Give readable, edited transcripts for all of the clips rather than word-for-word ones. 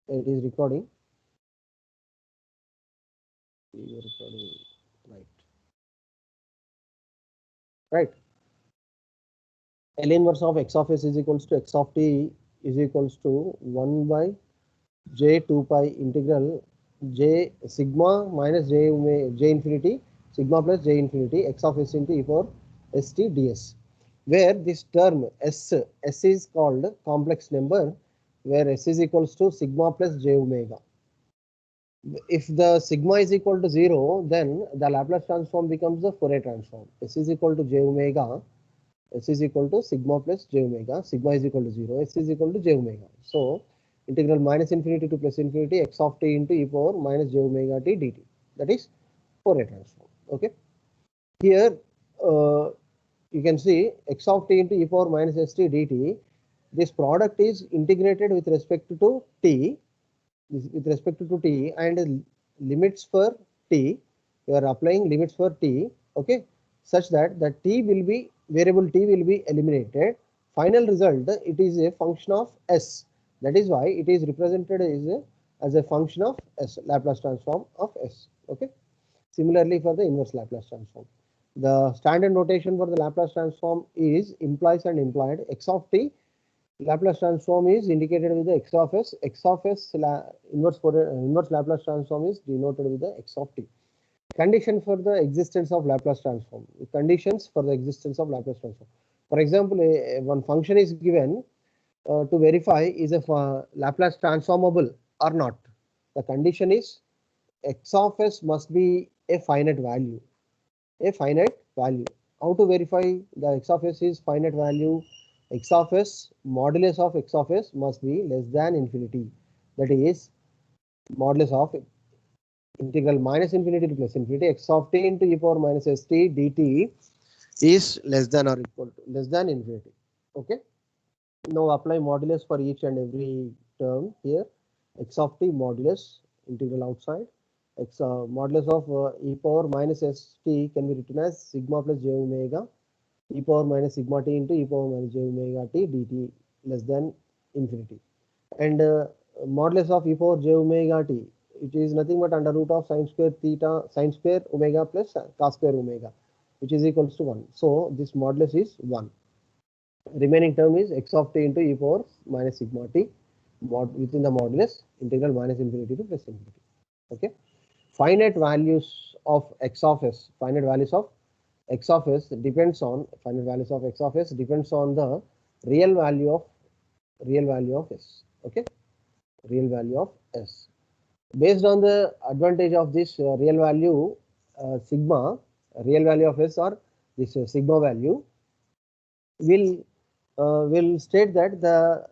It is recording. Video recording. Right. Right. L inverse of x of s is equals to x of t is equals to 1 by j 2 pi integral j sigma minus j infinity sigma plus j infinity x of s into e power st ds, where this term s is called complex number, where s is equals to sigma plus j omega. If the sigma is equal to 0, then the Laplace transform becomes the Fourier transform. S is equal to j omega, S is equal to sigma plus j omega, sigma is equal to 0, S is equal to j omega. So, integral minus infinity to plus infinity x of t into e power minus j omega t dt. That is Fourier transform. Okay. Here, you can see x of t into e power minus st dt. This product is integrated with respect to t, and limits for t. You are applying limits for t. Okay, such that the t will be variable t will be eliminated. Final result, it is a function of s. That is why it is represented as a function of s, Laplace transform of s. Okay. Similarly, for the inverse Laplace transform, the standard notation for the Laplace transform is implies and implied. X of t Laplace transform is indicated with the x of s. X of s inverse Laplace transform is denoted with the x of t. Condition for the existence of Laplace transform. Conditions for the existence of Laplace transform. For example, one function is given to verify is a Laplace transformable or not. The condition is x of s must be a finite value. A finite value. How to verify the x of s is finite value? X of s, modulus of x of s must be less than infinity. That is modulus of integral minus infinity to plus infinity x of t into e power minus st dt is less than or equal to less than infinity. Okay. Now apply modulus for each and every term here. X of t modulus integral outside. X modulus of e power minus st can be written as sigma plus j omega e power minus sigma t into e power minus j omega t dt less than infinity. And modulus of e power j omega t, it is nothing but under root of sine square theta, sine square omega plus cos square omega, which is equals to 1. So this modulus is 1. Remaining term is x of t into e power minus sigma t within the modulus integral minus infinity to plus infinity. Okay. Finite values of x of s, finite values of x of s depends on finite values of x of s depends on the real value of s. Okay, real value of s. Based on the advantage of this real value sigma, real value of s or this sigma value will state that the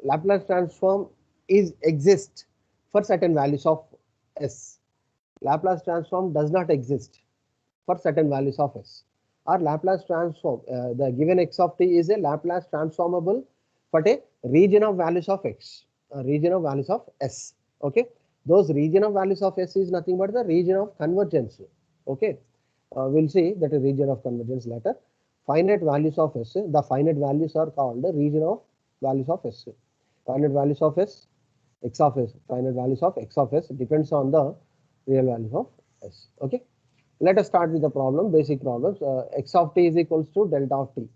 Laplace transform is exist for certain values of s. Laplace transform does not exist for certain values of s. Or Laplace transform, the given x of t is a Laplace transformable for a region of values of x, a region of values of s. Okay, those region of values of s is nothing but the region of convergence. Okay, we'll see that a region of convergence later. Finite values of s, the finite values are called the region of values of s. Finite values of s, x of s, finite values of x of s depends on the real values of s. Okay. Let us start with the problem, basic problems. X of t is equals to delta of t.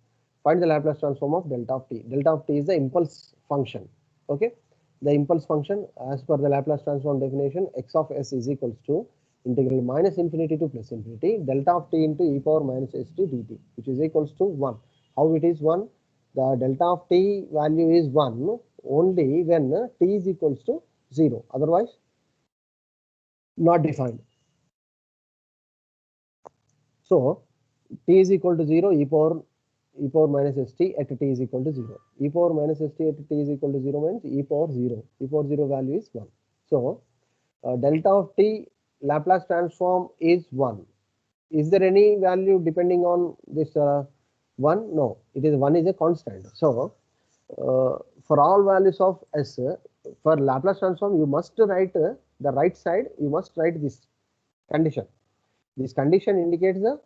Find the Laplace transform of delta of t. Delta of t is the impulse function. Okay, the impulse function as per the Laplace transform definition, x of s is equals to integral minus infinity to plus infinity delta of t into e power minus st dt, which is equals to 1. How it is 1? The delta of t value is 1 only when t is equals to 0. Otherwise, not defined. So t is equal to 0, e power minus st at t is equal to 0. E power minus st at t is equal to 0 means e power 0. E power 0 value is 1. So delta of t Laplace transform is 1. Is there any value depending on this 1? No, it is 1 is a constant. So for all values of s, for Laplace transform, you must write the right side, you must write this condition. This condition indicates the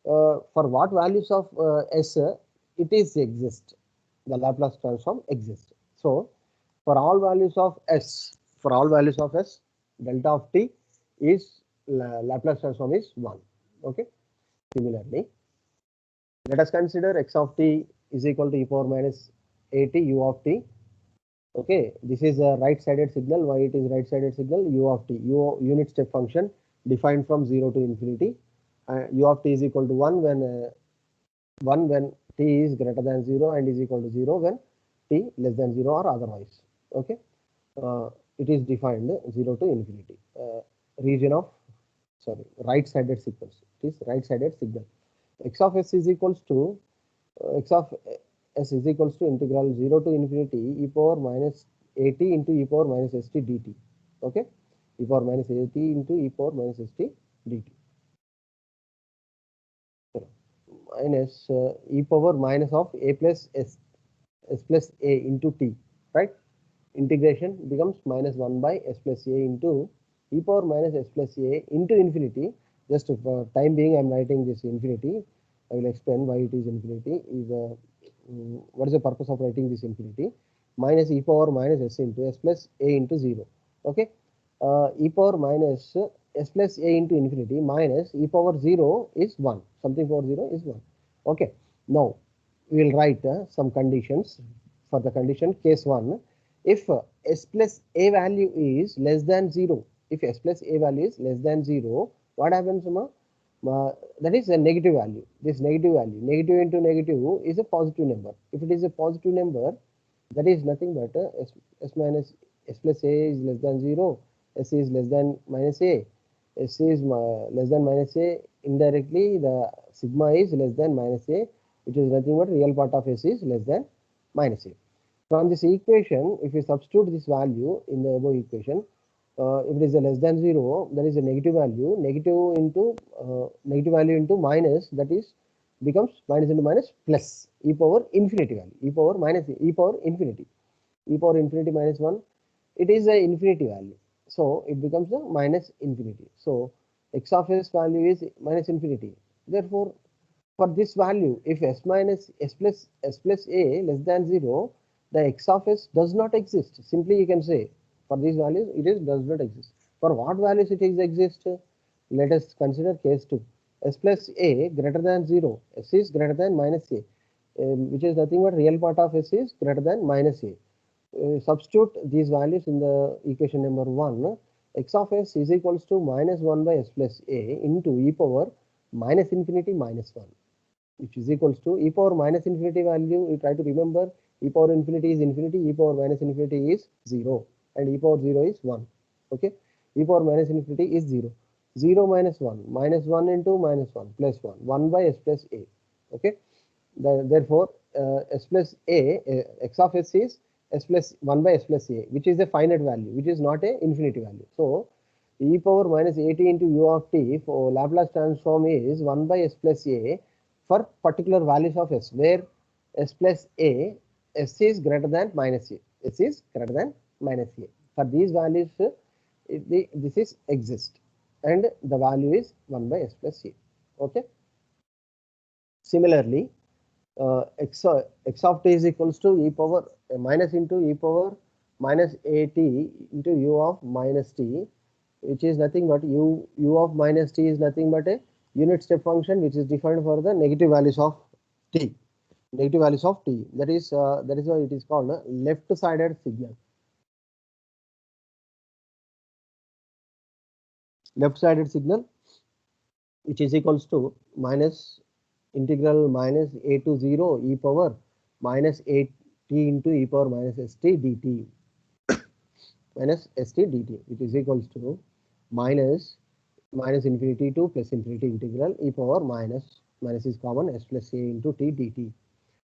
for what values of s it is exist, the Laplace transform exists. So for all values of s, for all values of s, delta of t is Laplace transform is 1. Okay. Similarly, let us consider x of t is equal to e power minus at u of t. Okay, this is a right-sided signal. Why it is right-sided signal? U of t, unit step function defined from 0 to infinity. U of t is equal to 1 when t is greater than 0 and is equal to 0 when t less than 0 or otherwise. Okay, it is defined 0 to infinity. Region of right-sided signals. It is right-sided signal. X of s is equals to x of s is equals to integral 0 to infinity e power minus at into e power minus st dt. Okay, e power minus at into e power minus st dt. Minus e power minus of a plus s plus a into t, right? Integration becomes minus 1 by s plus a into e power minus s plus a into infinity. Just for time being, I am writing this infinity. I will explain why it is infinity. What is the purpose of writing this infinity? Minus e power minus s into s plus a into 0. Okay. E power minus s plus a into infinity minus e power 0 is 1. Something for 0 is 1. Okay. Now, we will write some conditions. For the condition case 1, if s plus a value is less than 0, if s plus a value is less than 0, what happens? That is a negative value. This negative value, negative into negative is a positive number. If it is a positive number, that is nothing but s minus s plus a is less than 0, s is less than minus a, s is less than minus a. Indirectly, the sigma is less than minus a, which is nothing but real part of s is less than minus a. From this equation, if you substitute this value in the above equation, if it is a less than 0, that is a negative value. Negative value into minus, that is becomes minus into minus plus e power infinity value, e power minus e power infinity, e power infinity minus 1. It is a infinity value, so it becomes a minus infinity. So x of s value is minus infinity. Therefore, for this value, if s minus s plus a less than 0, the x of s does not exist. Simply you can say for these values it is does not exist. For what values it exists? Let us consider case 2. S plus a greater than 0, s is greater than minus a, which is nothing but real part of s is greater than minus a. Substitute these values in the equation number 1. X of s is equals to minus 1 by s plus a into e power minus infinity minus 1, which is equals to e power minus infinity value. You try to remember, e power infinity is infinity, e power minus infinity is 0, and e power 0 is 1. Okay, e power minus infinity is 0. 0 minus 1, minus 1 into minus 1 plus 1, 1 by s plus a. Okay, therefore s plus a, x of s is s plus 1 by s plus a, which is a finite value, which is not a infinity value. So e power minus at into u of t for Laplace transform is 1 by s plus a for particular values of s, where s plus a, s is greater than minus a, s is greater than minus a. For these values, this is exist, and the value is 1 by s plus a. Okay. Similarly, x of t is equals to e power minus into e power minus at into u of minus t, which is nothing but u of minus t is nothing but a unit step function which is defined for the negative values of t. Negative values of t. That is why it is called a left-sided signal. Left-sided signal, which is equals to minus integral minus a to 0 e power minus a t into e power minus st dt minus st dt, which is equals to minus infinity to plus infinity integral e power minus is common s plus a into t dt,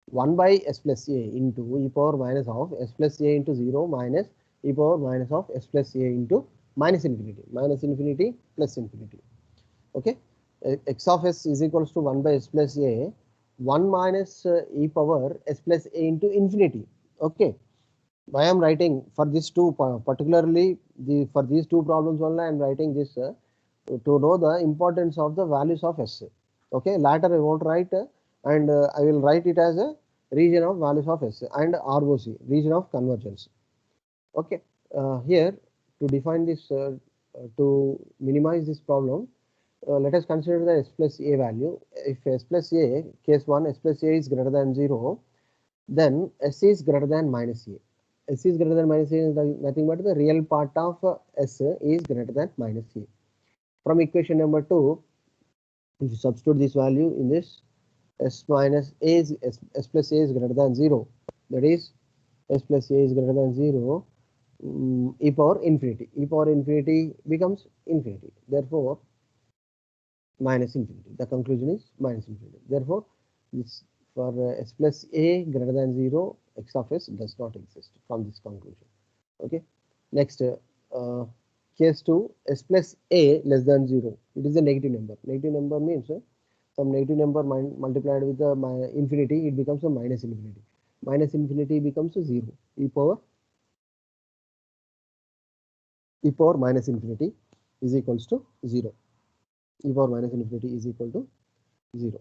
1 by s plus a into e power minus of s plus a into 0 minus e power minus of s plus a into minus infinity plus infinity. Okay, x of s is equals to 1 by s plus a, 1 minus e power s plus a into infinity. Okay, I am writing for these two, particularly for these two problems only I am writing this to know the importance of the values of s. Okay, later I won't write, and I will write it as a region of values of s and ROC, region of convergence. Okay, here to define this, to minimize this problem, let us consider the s plus a value. If s plus a, case 1, s plus a is greater than 0, then s is greater than minus a. S is greater than minus a is nothing but the real part of s is greater than minus a. From equation number 2, if you substitute this value in this, s minus a is s plus a is greater than 0, that is s plus a is greater than 0, e power infinity. E power infinity becomes infinity. Therefore, minus infinity. The conclusion is minus infinity. Therefore, this for s plus a greater than 0, x of s does not exist from this conclusion. Okay. Next, case 2, s plus a less than 0. It is a negative number. Negative number means some negative number multiplied with the infinity, it becomes a minus infinity. Minus infinity becomes a 0. E power minus infinity is equals to 0. E power minus infinity is equal to 0.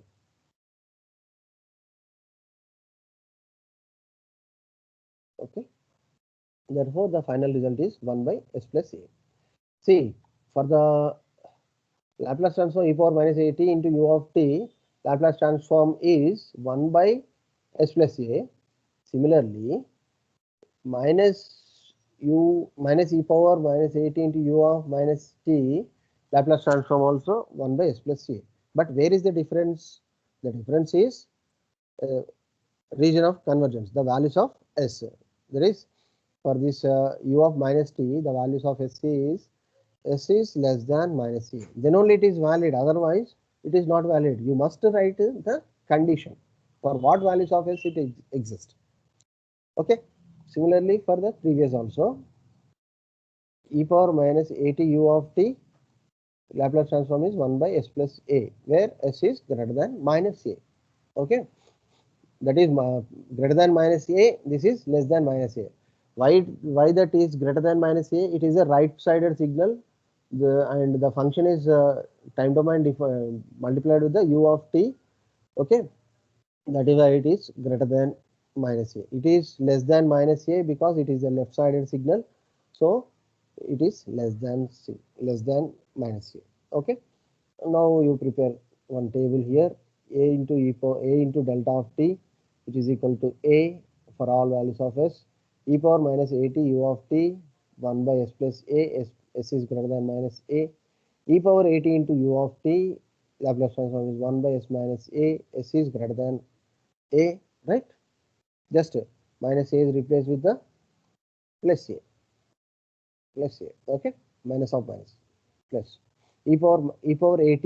Okay. Therefore, the final result is 1 by s plus a. See, for the Laplace transform e power minus at into u of t, Laplace transform is 1 by s plus a. Similarly, minus e power minus at into u of minus t, Laplace transform also 1 by s plus a. But where is the difference? The difference is region of convergence, the values of s. There is, for this u of minus t, the values of s is less than minus a. Then only it is valid. Otherwise, it is not valid. You must write the condition for what values of s it exists. Okay. Similarly, for the previous also, e power minus at u of t, Laplace transform is 1 by s plus a, where s is greater than minus a. Okay. That is greater than minus a. This is less than minus a. Why that is greater than minus a? It is a right-sided signal. And the function is time domain multiplied with the u of t. Okay, that is why it is greater than minus a. It is less than minus a because it is a left-sided signal, so it is less than minus a. Okay, now you prepare one table here: a into a into delta of t, which is equal to a for all values of s, e power minus at u of t 1 by s plus a, s is greater than minus a, e power at into u of t, Laplace transform is 1 by s minus a, s is greater than a, right? Just minus a is replaced with the plus a, okay, minus of minus, plus e power at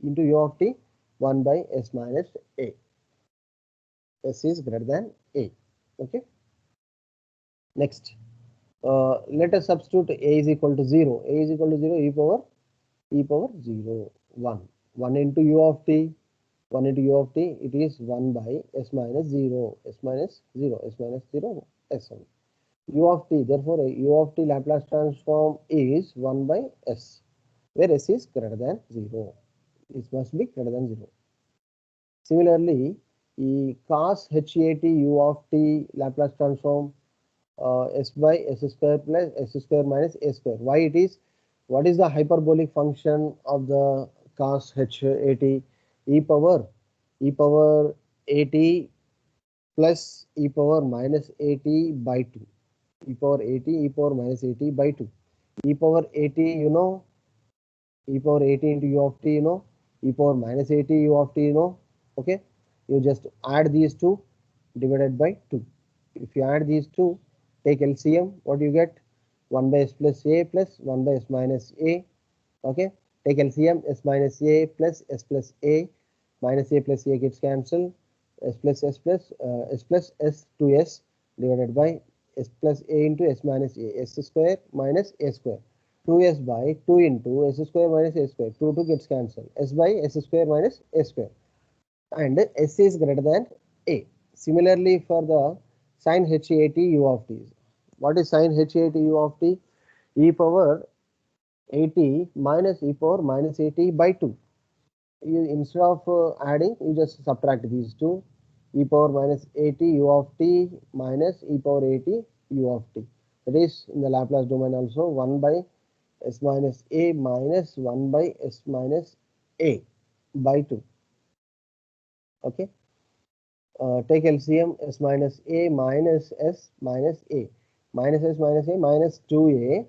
into u of t 1 by s minus a, s is greater than a. Okay. Next, let us substitute a is equal to 0. A is equal to 0, e power 0, 1. 1 into u of t, 1 into u of t, it is 1 by s minus 0, s minus 0, s minus 0, s1. U of t, therefore, u of t Laplace transform is 1 by s, where s is greater than 0. It must be greater than 0. Similarly, cos hat u of t Laplace transform s by s square plus s square minus a square. Why it is? What is the hyperbolic function of the cos hat? E power at plus e power minus at by 2. E power at, e power minus at by 2. E power at, you know, e power at into u of t, you know, e power minus at u of t, you know. Okay, you just add these two divided by 2. If you add these two, take LCM, what you get? 1 by s plus a plus 1 by s minus a. Okay, take LCM, s minus a plus minus a plus a gets cancelled, s plus s 2s divided by s plus a into s minus a, s square minus a square. 2s by 2 into s square minus a square, 2 gets cancelled, s by s square minus a square, and s is greater than a. Similarly, for the sin hat u of t, what is sin hat u of t? E power at minus e power minus at by 2. Instead of adding, you just subtract these two. E power minus at u of t minus e power at u of t. That is in the Laplace domain also 1 by s minus a minus 1 by s minus a by 2. Okay. Take LCM s minus a minus s minus a minus s minus a minus 2a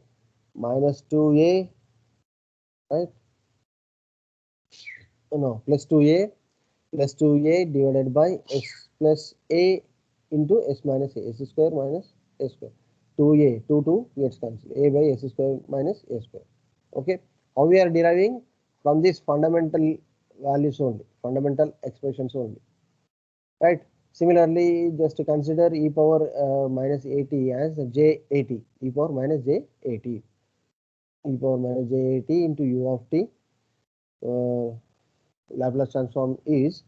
minus 2a, right? No, plus 2a divided by s plus a into s minus a, s square minus a square. 2a, 2 gets cancelled. A by s square minus a square. Okay. How we are deriving? From this fundamental values only, fundamental expressions only, right? Similarly, just to consider e power minus at as j at, e power minus j at, e power minus j at into u of t. Laplace transform is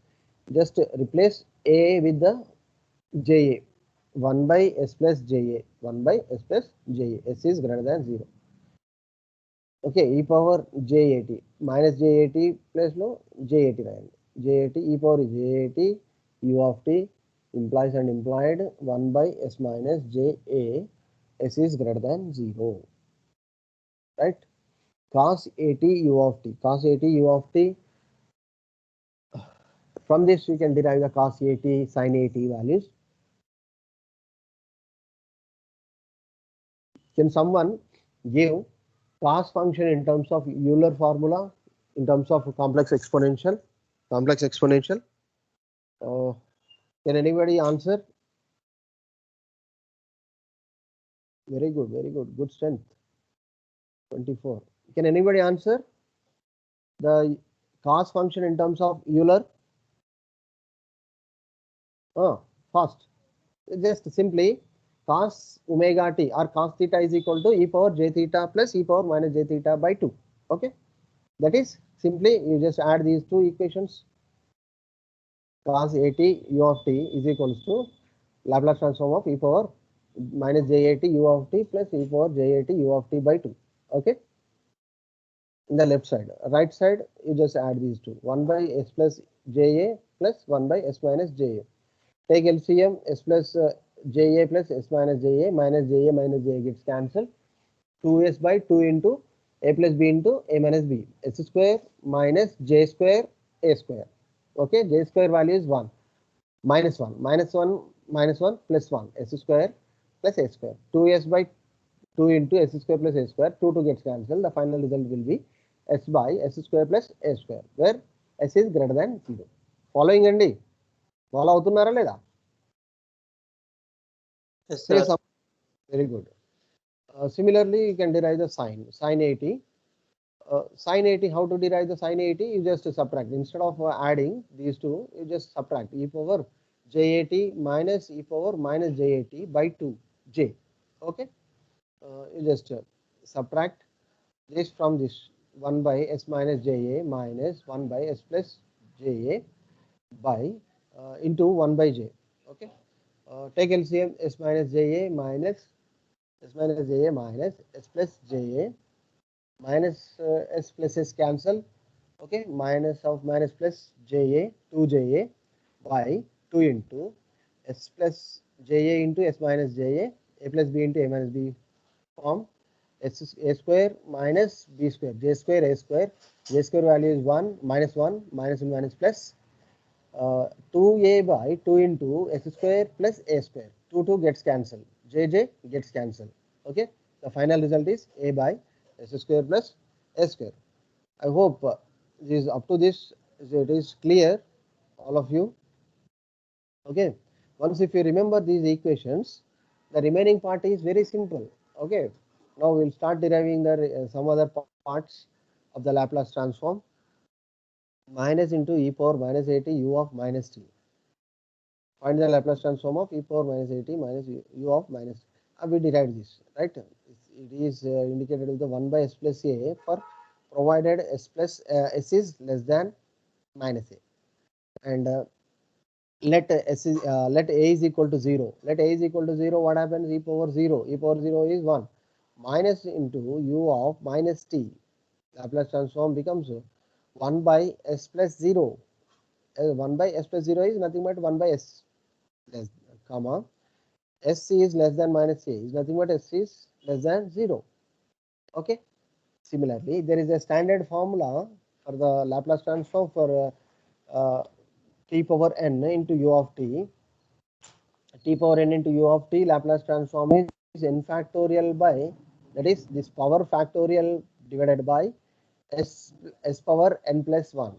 just replace a with the ja, 1 by s plus ja, 1 by s plus ja, s is greater than 0. Okay, e power j80 minus j80 plus no j80 రాయండి. j80 e power is j80 u of t implies and implied 1 by s minus ja, s is greater than 0, right? Cos 80 u of t, cos 80 u of t, from this we can derive the cos 80 sin 80 values. Can someone give cos function in terms of Euler formula, in terms of complex exponential? Complex exponential. Uh, can anybody answer? Very good, very good. Good strength. 24. Can anybody answer the cos function in terms of Euler? Fast. Just simply cos omega t or cos theta is equal to e power j theta plus e power minus j theta by 2. Okay. That is simply you just add these two equations. Cos 80 u of t is equals to Laplace transform of e power minus j80 u of t plus e power j80 u of t by 2. Okay. In the left side, right side, you just add these two. 1 by s plus ja plus 1 by s minus ja. Take LCM, s plus ja plus s minus ja minus ja gets cancelled. 2s by 2 into a plus b into a minus b. S square minus j square a square. Okay, j square value is 1. Minus 1 minus 1 plus 1 s square plus a square. 2s by 2 into s square plus a square, 2 gets cancelled. The final result will be s by s square plus a square, where s is greater than 0. Following andi, follow avutunnara leda? Yes, sir. Very good. Similarly, you can derive the sine 80. Sine 80, how to derive the sine 80? You just subtract. Instead of adding these two, you just subtract e power j80 minus e power minus j80 by 2j. Okay. You just subtract this from this 1 by s minus ja minus 1 by s plus ja by into 1 by j. Okay. Take LCM s minus ja minus s plus ja minus s plus s cancel. Okay, minus of minus plus ja 2ja by 2 into s plus ja into s minus ja, a plus b into a minus b form s a square minus b square, j square a square. J square value is 1 minus 1 minus 1 minus plus 2a by 2 into s square plus a square. 2 gets cancelled, jj gets cancelled. Okay, the final result is a by s square plus a square. I hope this up to this it is clear, all of you. Okay, once if you remember these equations, the remaining part is very simple. Okay, now we'll start deriving the some other parts of the Laplace transform. Minus into e power minus 80 u of minus t. Find the Laplace transform of e power minus 80 minus u of minus. We derived this, right? It is indicated with the 1 by s plus a for provided s plus s is less than minus a, and let s is let a is equal to 0. Let a is equal to 0. What happens? E power 0. E power 0 is 1 minus into u of minus t. Laplace transform becomes 1 by s plus 0. 1 by s plus 0 is nothing but 1 by s less comma SC is less than minus A is nothing but SC is less than 0. Okay. Similarly, there is a standard formula for the Laplace transform for t power n into u of t power n into u of Laplace transform is n factorial by, that is this power factorial divided by s power n plus 1,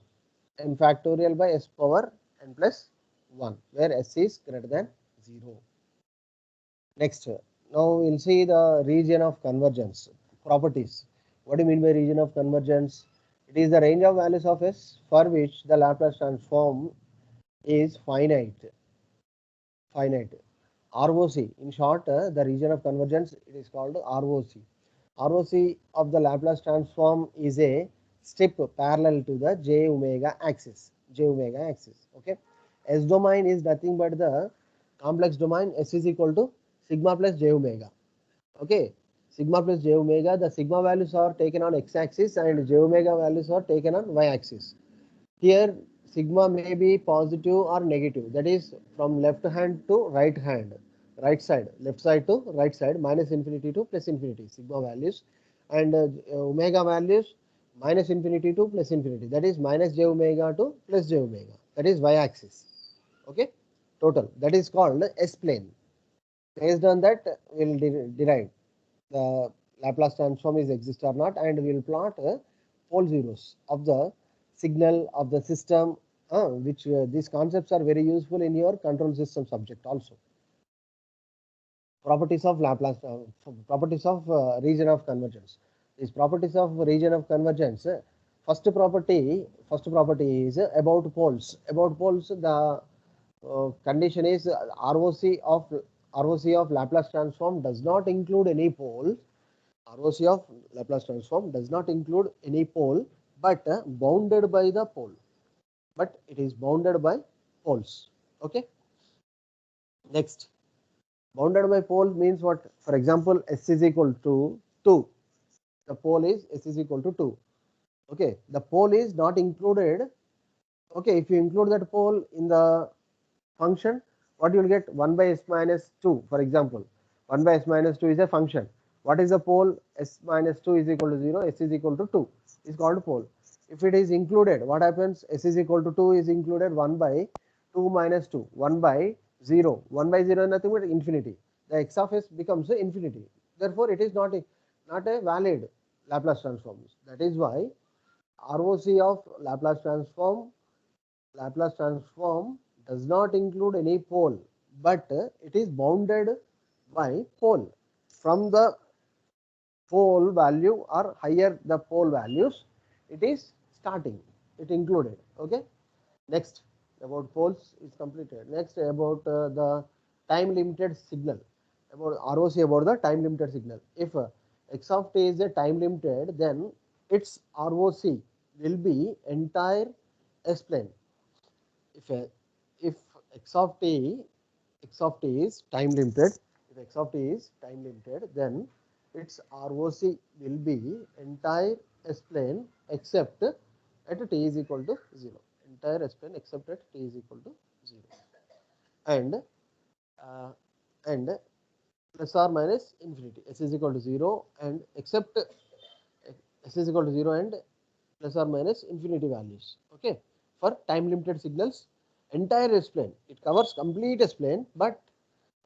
n factorial by s power n plus 1, where s is greater than 0. Next, now we'll see the region of convergence properties. What do you mean by region of convergence? It is the range of values of s for which the Laplace transform is finite. ROC, in short, the region of convergence, it is called ROC. ROC of the Laplace transform is a strip parallel to the j omega axis. Okay. S domain is nothing but the complex domain. S is equal to sigma plus j omega. Okay. Sigma plus j omega. The sigma values are taken on x axis and j omega values are taken on y axis. Here sigma may be positive or negative, that is from left hand to right hand, right side, left side to right side, minus infinity to plus infinity sigma values, and omega values minus infinity to plus infinity, that is minus j omega to plus j omega, that is y axis. Okay, total, that is called S plane. Based on that we will derive the Laplace transform is exist or not, and we will plot pole zeros of the signal of the system, which these concepts are very useful in your control system subject also. Properties of Laplace, properties of region of convergence. These properties of region of convergence. First property is about poles. About poles, the condition is ROC of Laplace transform does not include any pole. ROC of Laplace transform does not include any pole, but bounded by the pole. But it is bounded by poles. Okay. Next, bounded by pole means what? For example, S is equal to 2. The pole is S is equal to 2. Okay. The pole is not included. Okay. If you include that pole in the function, what you will get? 1 by s minus 2, for example. 1 by s minus 2 is a function. What is the pole? S minus 2 is equal to 0, s is equal to 2 is called pole. If it is included, what happens? S is equal to 2 is included, 1 by 2 minus 2, 1 by 0. 1 by 0 is nothing but infinity. The x of s becomes infinity. Therefore, it is not a valid Laplace transform. That is why ROC of Laplace transform does not include any pole, but it is bounded by pole. From the pole value or higher the pole values, it is starting, it included. Okay. Next, about poles is completed. Next, about the time limited signal, about ROC, about the time limited signal. If x of t is a time limited, then its ROC will be entire S plane. If x of t is time limited, then its ROC will be entire S plane except at t is equal to 0. Entire S plane except at t is equal to 0, and uh, and plus or minus infinity. S is equal to 0 and except S is equal to 0 and plus or minus infinity values. Okay, for time limited signals, entire S plane, it covers complete S plane, but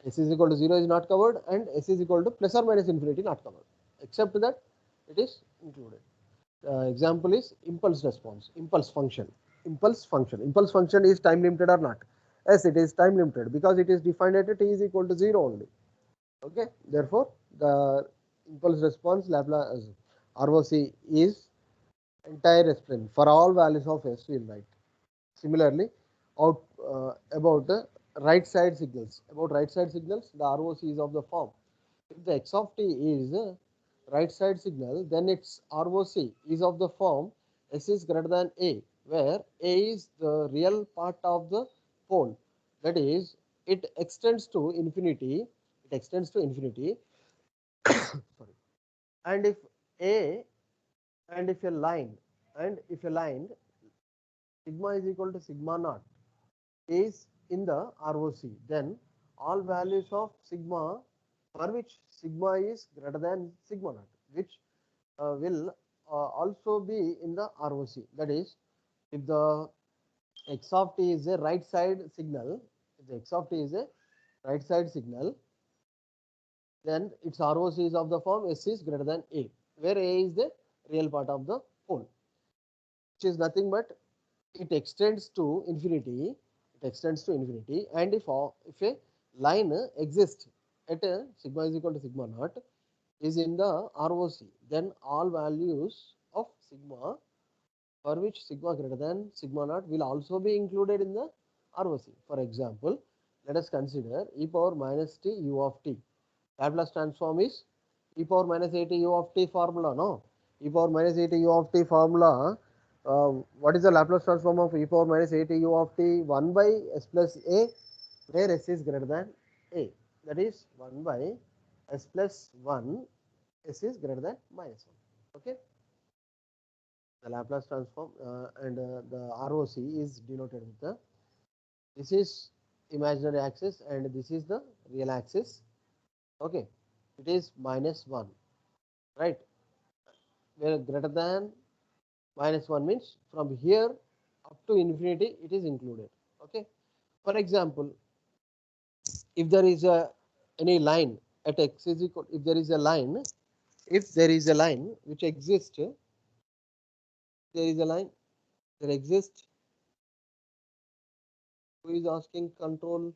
S is equal to 0 is not covered and S is equal to plus or minus infinity not covered, except that it is included. Example is impulse response, impulse function. Impulse function is time limited or not? Yes, it is time limited because it is defined at t is equal to 0 only. Okay, therefore the impulse response Laplace ROC is entire S plane for all values of S we will write. Similarly, about the right side signals. The ROC is of the form. If the x of t is a right side signal, then its ROC is of the form S is greater than A, where A is the real part of the pole. That is, it extends to infinity. Sorry. And if A and if a line sigma is equal to sigma naught is in the ROC, then all values of sigma for which sigma is greater than sigma naught, which will also be in the ROC. That is, if the x of t is a right side signal, if the x of t is a right side signal, then its ROC is of the form S is greater than A, where A is the real part of the pole, which is nothing but it extends to infinity. It extends to infinity, and if a line exists at a sigma is equal to sigma naught is in the ROC, then all values of sigma for which sigma greater than sigma naught will also be included in the ROC. For example, let us consider e power minus t u of t. Laplace transform is e power minus at u of t formula, no? E power minus at u of t formula, what is the Laplace transform of e power minus at u of t? 1 by s plus a, where s is greater than a. That is 1 by s plus 1, s is greater than minus 1. Okay. The Laplace transform and the ROC is denoted with the, this is imaginary axis and this is the real axis. Okay, it is minus 1, right? Where greater than minus 1 means from here up to infinity it is included. Okay, for example, if there is a any line at x is equal, if there is a line, if there is a line which exists, there is a line, there exists. Who is asking control?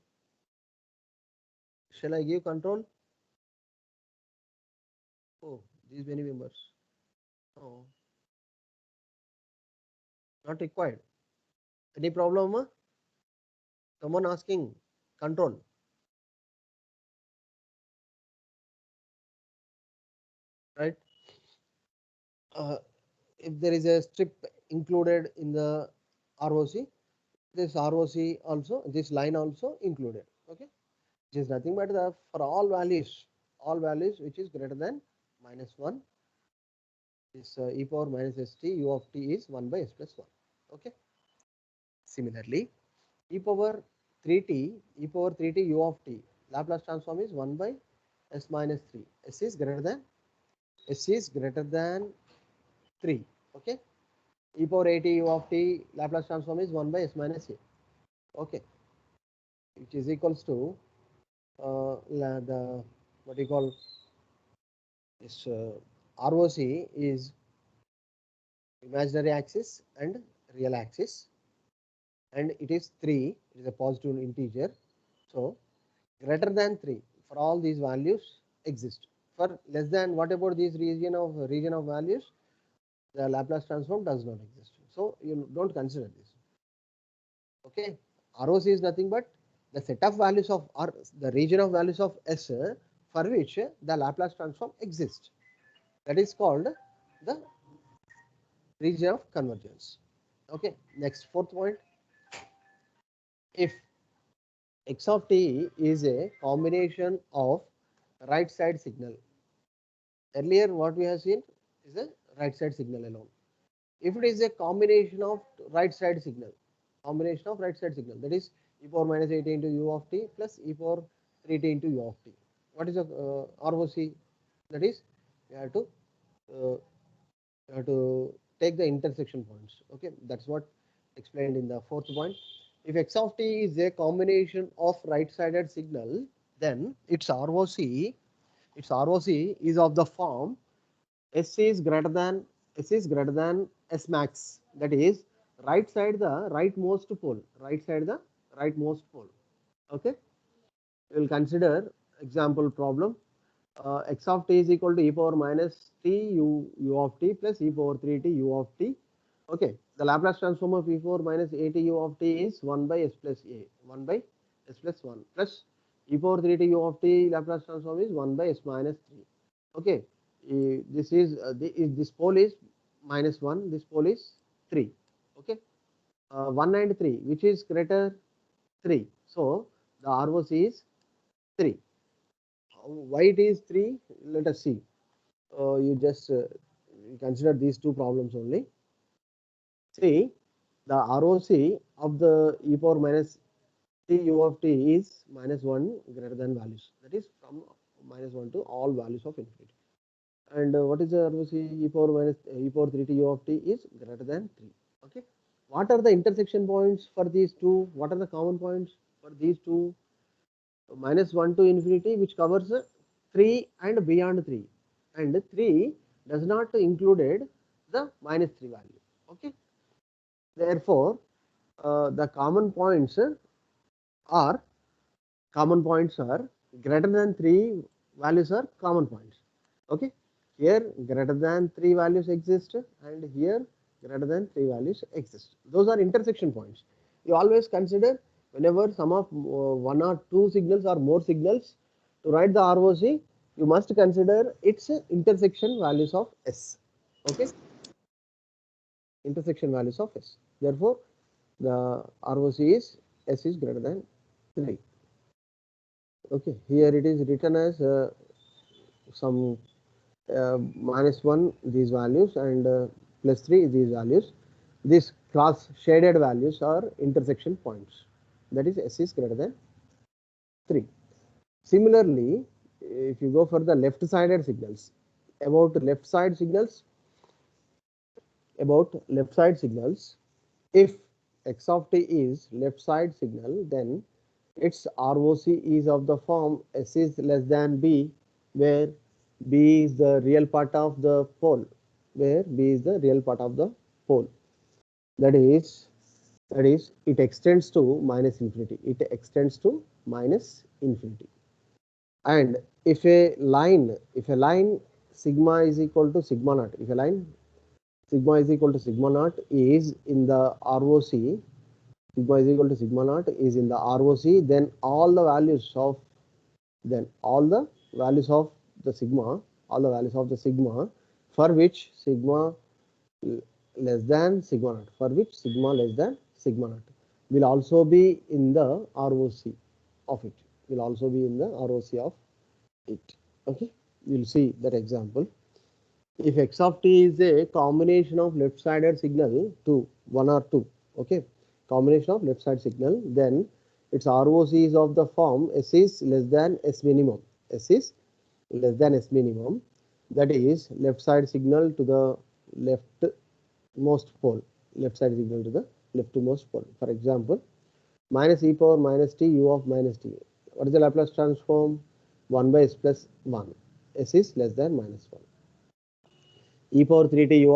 Shall I give control? Oh, these many members. Oh, not required. Any problem? Someone asking control. Right? If there is a strip included in the ROC, this ROC also, this line also included. Okay, which is nothing but the for all values which is greater than minus 1, this e power minus st u of t is 1 by s plus 1. Okay. Similarly, e power 3t u of t Laplace transform is 1 by s minus 3. S is greater than 3. Okay. E power at u of t Laplace transform is 1 by s minus a. Okay, which is equals to the what you call this ROC is imaginary axis and real axis, and it is 3. It is a positive integer, so greater than 3 for all these values exist. For less than, what about this region of values? The Laplace transform does not exist, so you don't consider this. Okay, ROC is nothing but the set of values of, or the region of values of S for which the Laplace transform exists. That is called the region of convergence. Okay, next fourth point. If x of t is a combination of right side signal, earlier what we have seen is a right side signal alone. If it is a combination of right side signal, that is e power minus 8 into u of t plus e power 3t into u of t. What is the ROC? That is, uh, you have to take the intersection points. Okay, that's what explained in the fourth point. If x of t is a combination of right-sided signal, then its ROC is of the form S is greater than S max. That is, right side the rightmost pole. Okay, we will consider example problem. X of t is equal to e power minus t u of t plus e power 3t u of t. Okay, the Laplace transform of e power minus a t u of t is 1 by s plus a, 1 by s plus 1 plus e power 3t u of t Laplace transform is 1 by s minus 3. Okay, this is this pole is minus 1, this pole is 3. Okay, 1 and 3, which is greater? 3. So the ROC is 3. Why it is 3? Let us see. You just consider these two problems only. See, the ROC of the e power minus t u of t is minus 1 greater than values. That is from minus 1 to all values of infinity. And what is the ROC e power minus e power 3 t u of t is greater than 3. Okay. What are the intersection points for these two? What are the common points for these two? Minus 1 to infinity, which covers 3 and beyond 3, and 3 does not included the minus 3 value. Okay. Therefore, the are common points are greater than 3 values are common points. Okay. Here greater than 3 values exist, and here greater than 3 values exist. Those are intersection points. You always consider whenever some of one or two signals or more signals, to write the ROC, you must consider its intersection values of S. Okay. Intersection values of S. Therefore, the ROC is S is greater than 3. Okay. Here it is written as some minus 1 these values, and plus 3 these values. These cross shaded values are intersection points. That is S is greater than 3. Similarly, if you go for the left sided signals, about left side signals, if x of t is left side signal, then its ROC is of the form S is less than B, where B is the real part of the pole, That is, it extends to minus infinity. And if a line sigma is equal to sigma naught, if a line sigma is equal to sigma naught is in the ROC, sigma is equal to sigma naught is in the ROC, then all the values of the sigma, for which sigma less than sigma naught, will also be in the ROC of it. Okay, we'll see that example. If x of t is a combination of left sided signal to 1 or 2, okay, combination of left side signal, then its ROC is of the form S is less than S minimum. That is left side signal to the leftmost pole. For example, minus e power minus t u of minus t. What is the Laplace transform? 1 by s plus 1. S is less than minus 1. E power 3t u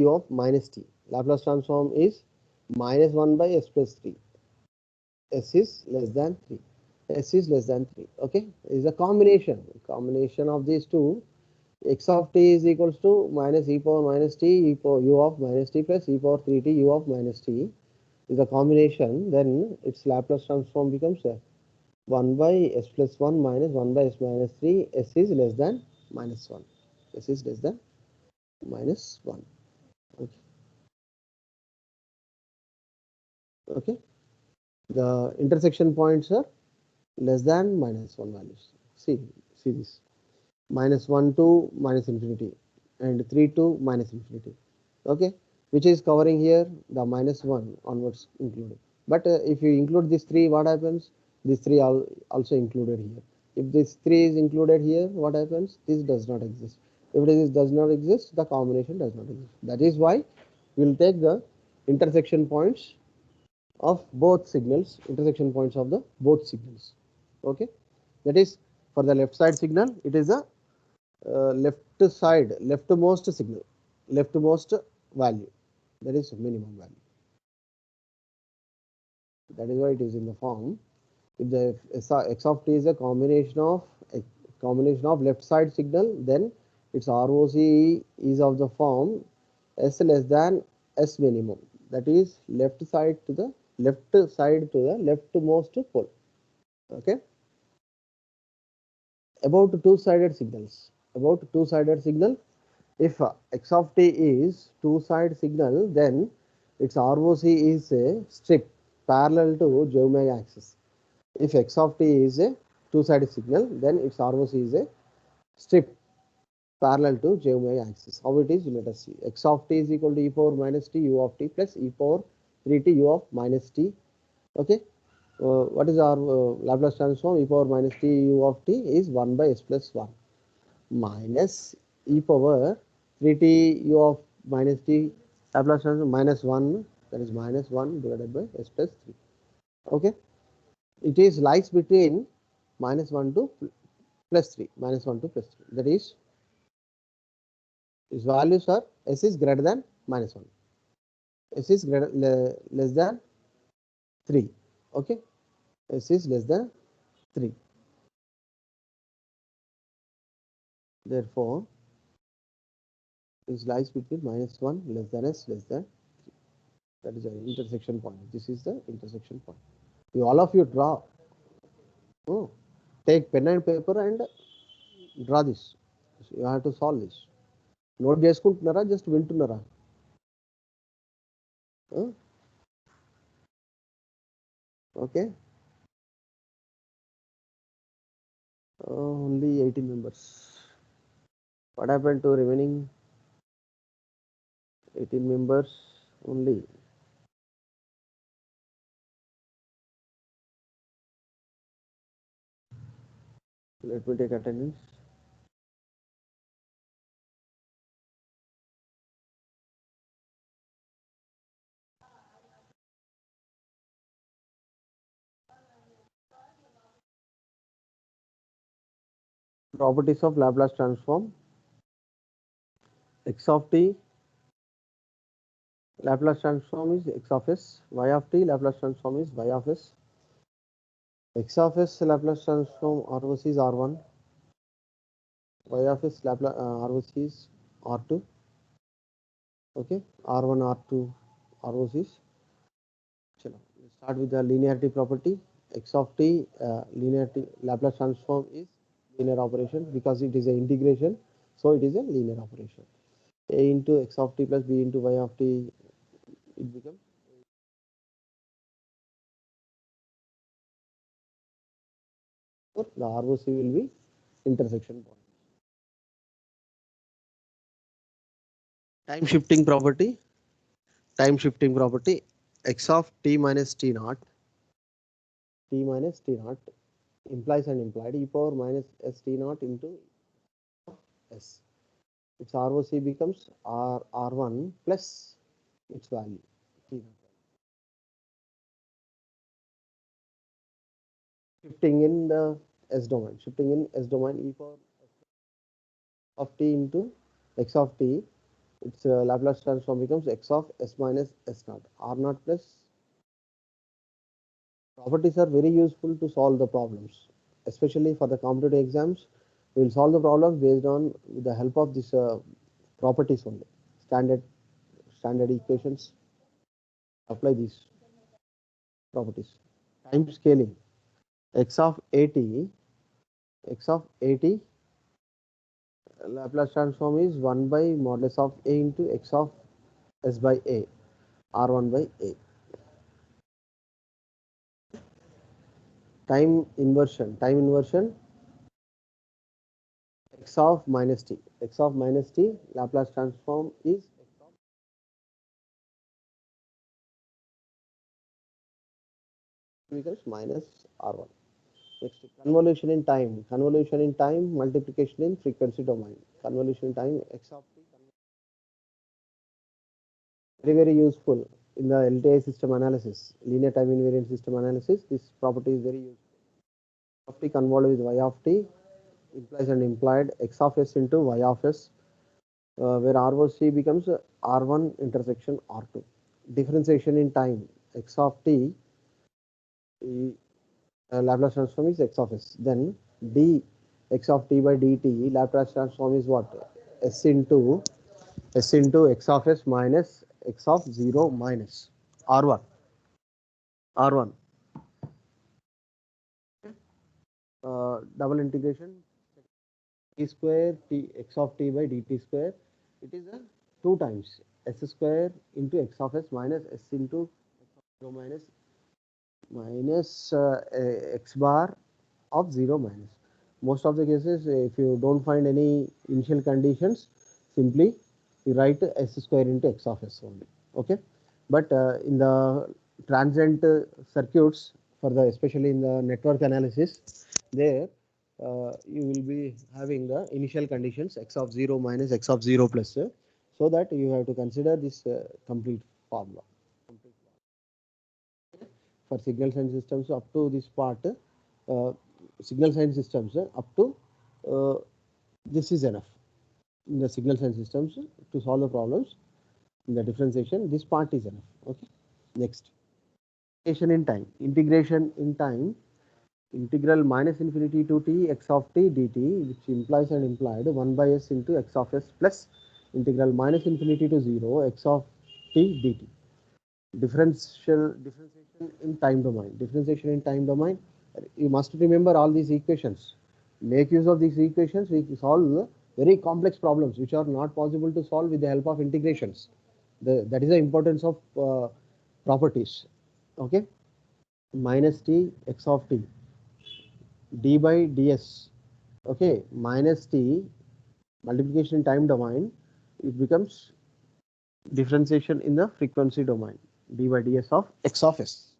of minus t. Laplace transform is minus 1 by s plus 3. S is less than 3. Okay, is a combination of these two. X of t is equals to minus e power minus t e power u of minus t plus e power 3t u of minus t is a combination. Then its Laplace transform becomes 1 by s plus 1 minus 1 by s minus 3. S is less than minus 1. Okay. Okay. The intersection points are less than minus 1 values. See this. Minus 1 to minus infinity and 3 to minus infinity. Okay. Which is covering here the minus 1 onwards included. But if you include this 3, what happens? This 3 also included here. If this 3 is included here, what happens? This does not exist. If this does not exist, the combination does not exist. That is why we will take the intersection points of both signals, Okay. That is, for the left side signal, it is a leftmost value, that is minimum value. That is why it is in the form. If the x of t is a combination of left side signal, then its ROC is of the form S less than S minimum. That is left side to the leftmost pole. Okay. About two-sided signal, if x of t is two-side signal, then its ROC is a strip parallel to j omega axis. If x of t is a two-sided signal, then its ROC is a strip parallel to j omega axis. How it is? Let us see. X of t is equal to e power minus t u of t plus e power 3t u of minus t. Okay. What is our Laplace transform? E power minus t u of t is 1 by s plus 1 minus e power 3t u of minus t Laplace transform minus 1, that is minus 1 divided by s plus 3. Okay, it is lies between minus 1 to plus 3, minus 1 to plus 3. That is, its values are s is greater than minus 1, s is less than 3. Okay, s is less than 3. Therefore, it lies between minus 1 less than s less than 3. That is an intersection point. This is the intersection point. You all of you draw. Oh, take pen and paper and draw this. You have to solve this. Note చేసుకుంటున్నారా just వింటున్నారా? Okay, only 18 members. What happened to remaining 18 members only? Let me take attendance. Properties of Laplace transform. X of t Laplace transform is x of s. Y of t Laplace transform is y of s. X of s Laplace transform ROC is R1. Y of s Laplace ROC is R2. Okay, R1, R2, ROCs. Chalo, let's start with the linearity property. X of t linearity Laplace transform is linear operation because it is an integration, so it is a linear operation. A into x of t plus b into y of t, it becomes the ROC will be intersection point. Time shifting property. Time shifting property. X of t minus t naught implies and implied e power minus s t naught into s. Its ROC becomes R1 plus its value t naught. Shifting in the s domain. Shifting in s domain, e power of t into x of t, its Laplace transform becomes x of s minus s naught, r naught plus. Properties are very useful to solve the problems, especially for the competitive exams. We will solve the problem based on with the help of this properties only. Standard equations. Apply these properties. Time scaling. X of at Laplace transform is 1 by modulus of a into x of s by a, r1 by a. Time inversion x of minus t Laplace transform is equals minus r1. Next, convolution in time multiplication in frequency domain. Convolution in time x of t, very useful in the LTI system analysis, linear time invariant system analysis. This property is very useful. Of t convolved with y of t implies and implied x of s into y of s, where ROC becomes R1 intersection R2. Differentiation in time x of t Laplace transform is x of s. Then d x of t by dt Laplace transform is what? S into x of s minus x of 0 minus R1. Double integration t square t x of t by dt square. It is a 2 times s square into x of s minus s into x of 0 minus x bar of 0 minus. Most of the cases, if you don't find any initial conditions, simply you write s square into x of s only. Okay, but in the transient circuits, for the especially in the network analysis, there you will be having the initial conditions x of 0 minus x of 0 plus, so that you have to consider this complete formula. For signals and systems up to this part, signals and systems up to this is enough. In the signals and systems to solve the problems in the differentiation, this part is enough. Okay. Next, integration in time, integral minus infinity to t x of t dt, which implies and implied 1 by s into x of s plus integral minus infinity to 0 x of t dt. Differentiation in time domain. Differentiation in time domain. You must remember all these equations. Make use of these equations. We solve very complex problems which are not possible to solve with the help of integrations. That is the importance of properties. Okay. Minus t x of t d by ds. Okay. Minus t multiplication in time domain. It becomes differentiation in the frequency domain. D by ds of x of s.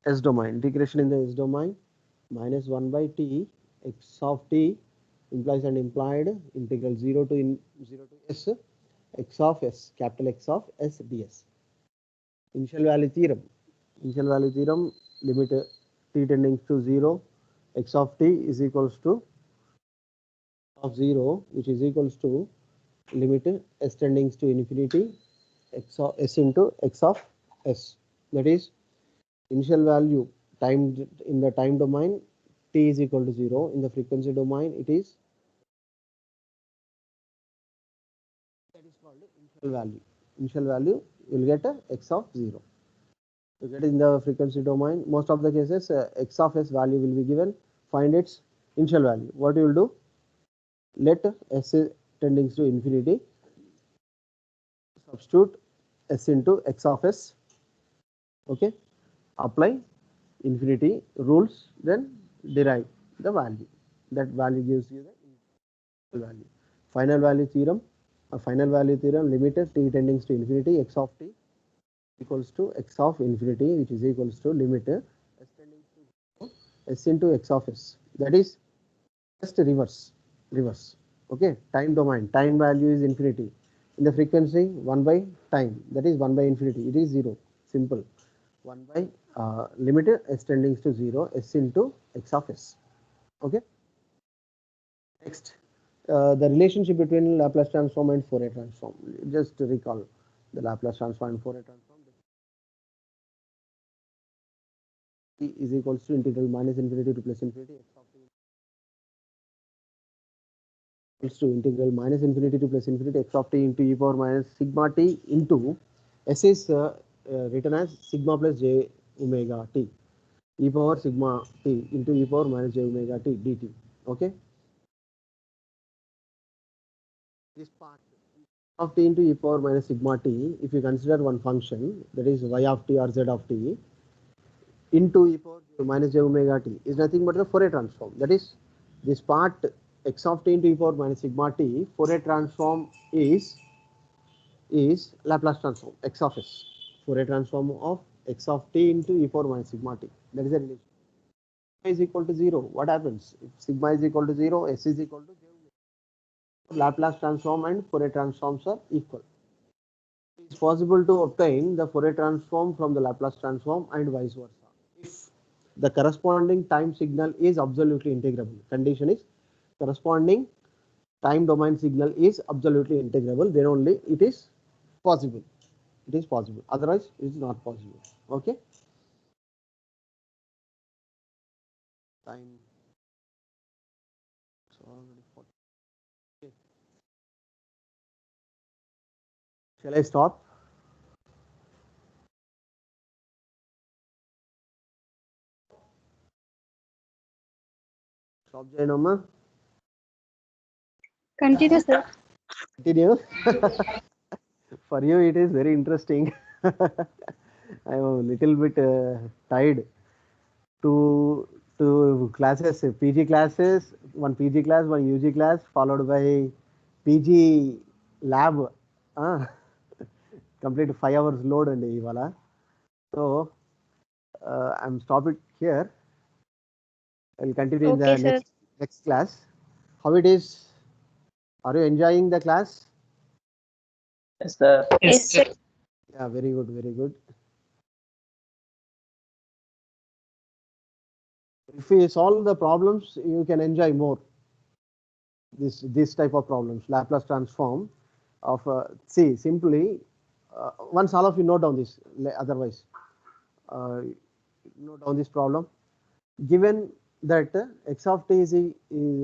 S domain, integration in the S domain, minus 1 by t x of t implies and implied integral 0 to 0 to s x of s, capital X of s ds. Initial value theorem. Initial value theorem, limit t tending to 0, x of t is equals to of 0, which is equals to limit s tending to infinity x of s into x of s. That is initial value time in the time domain t is equal to 0. In the frequency domain it is, that is called initial value. Initial value you will get a x of 0. You get in the frequency domain, most of the cases x of s value will be given. Find its initial value. What you will do? Let s tending to infinity, substitute s into x of s. Okay, apply infinity rules, then derive the value. That value gives you the initial value. Final value theorem. A final value theorem, limit t tending to infinity x of t equals to x of infinity, which is equals to limit s tending to 0, s into x of s. That is just reverse. Okay, time domain, time value is infinity. In the frequency, 1 by time, that is 1 by infinity. It is 0. Simple. 1 by limit s tending to 0, s into x of s. Okay. Next, the relationship between Laplace transform and Fourier transform. Just to recall the Laplace transform and Fourier transform. T is equals to integral minus infinity to plus infinity x of t equals to integral minus infinity to plus infinity x of t into e power minus sigma t into s is written as sigma plus j omega t, e power sigma t into e power minus j omega t dt. Okay. This part of t into e power minus sigma t, if you consider one function, that is y of t or z of t into e power minus j omega t, is nothing but the Fourier transform. That is, this part x of t into e power minus sigma t, Fourier transform is Laplace transform x of s. Fourier transform of x of t into e power minus sigma t. That is the relation. Sigma is equal to 0. What happens? If sigma is equal to 0, s is equal to j omega. Laplace transform and Fourier transforms are equal. It is possible to obtain the Fourier transform from the Laplace transform and vice versa if the corresponding time signal is absolutely integrable. Condition is corresponding time domain signal is absolutely integrable, then only it is possible. It is possible. Otherwise, it is not possible. Okay. Time. Okay. Shall I stop? Stop, Jainama. Continue, sir. Continue. For you, it is very interesting. I am a little bit tired. Two classes, PG classes, one PG class, one UG class, followed by PG lab. complete 5 hours load and ivala. So I'm stop it here. I'll continue in the Okay, sir. next class. How it is? Are you enjoying the class? Yes, sir. Yes, sir. Yeah, very good, very good. If we solve the problems, you can enjoy more this type of problems. Laplace transform of see simply. Once all of you note down this, otherwise note down this problem. Given that x of t is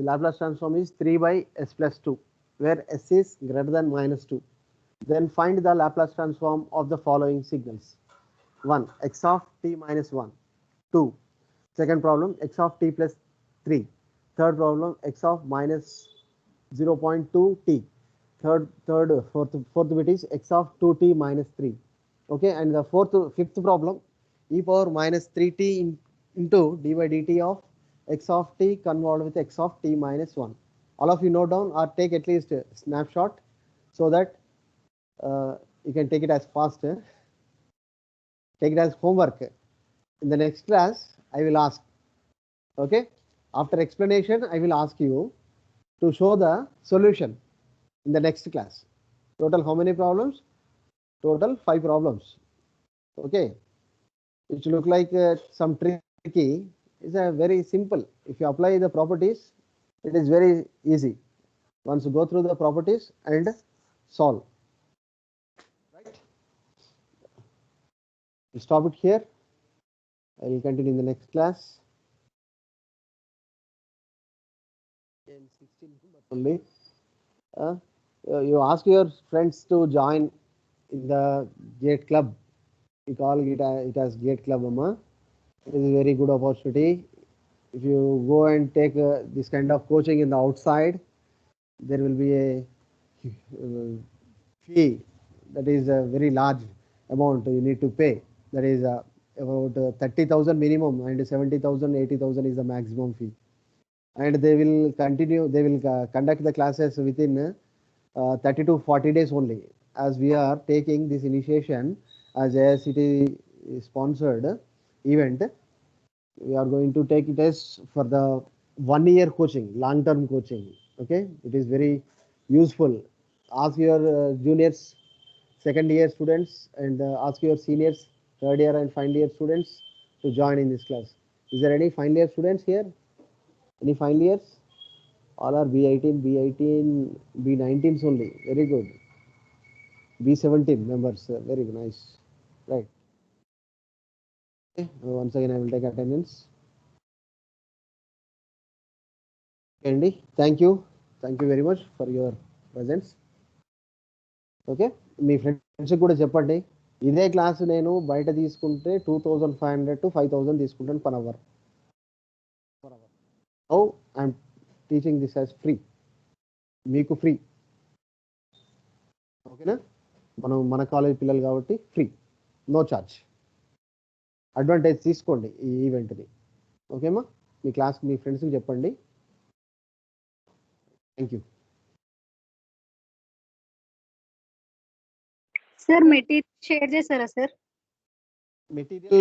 Laplace transform is 3 by s plus 2, where s is greater than minus 2. Then find the Laplace transform of the following signals. 1. X of t minus 1. 2. Second problem, x of t plus 3. Third problem, x of minus 0.2 t. Fourth bit is x of 2t minus 3. Okay, and the fifth problem, e power minus 3t into d by dt of x of t convolved with x of t minus 1. All of you note down or take at least a snapshot so that you can take it as fast. Take it as homework. In the next class, I will ask. Okay, after explanation, I will ask you to show the solution in the next class. Total how many problems? Total 5 problems. Okay, which look like some tricky. Is a very simple. If you apply the properties, it is very easy. Once you go through the properties and solve. Right? We'll stop it here. I will continue in the next class. In 16 only. You ask your friends to join in the Gate Club. We call it as Gate Club, Amma. It is a very good opportunity. If you go and take this kind of coaching in the outside, there will be a fee that is a very large amount you need to pay. That is about 30,000 minimum and 70,000, 80,000 is the maximum fee. And they will continue, they will conduct the classes within 30 to 40 days only, as we are taking this initiation as AICT sponsored event. We are going to take it as for the 1 year coaching, long term coaching. Okay, it is very useful. Ask your juniors, second year students, and ask your seniors, third year and final year students to join in this class. Is there any final year students here? Any final years? All are B18, B18, B19s only. Very good. B17 members. Very nice. Right. Okay. Once again, I will take attendance. Andy, thank you. Thank you very much for your presence. Okay, మీ ఫ్రెండ్స్కి కూడా చెప్పండి, ఇదే class నేను బయట తీసుకుంటే 2,500 to 5,000 తీసుకుంటాను per hour. Now I'm teaching this as free, మీకు ఫ్రీ. ఓకేనా, మన కాలేజ్ పిల్లలు కాబట్టి ఫ్రీ, నో ఛార్జ్. అడ్వాంటేజ్ తీసుకోండి ఈ ఈవెంట్ని. ఓకేమా, మీ క్లాస్ మీ ఫ్రెండ్స్కి చెప్పండి. Thank you. Sir material share చేశారా సార్? మెటీరియల్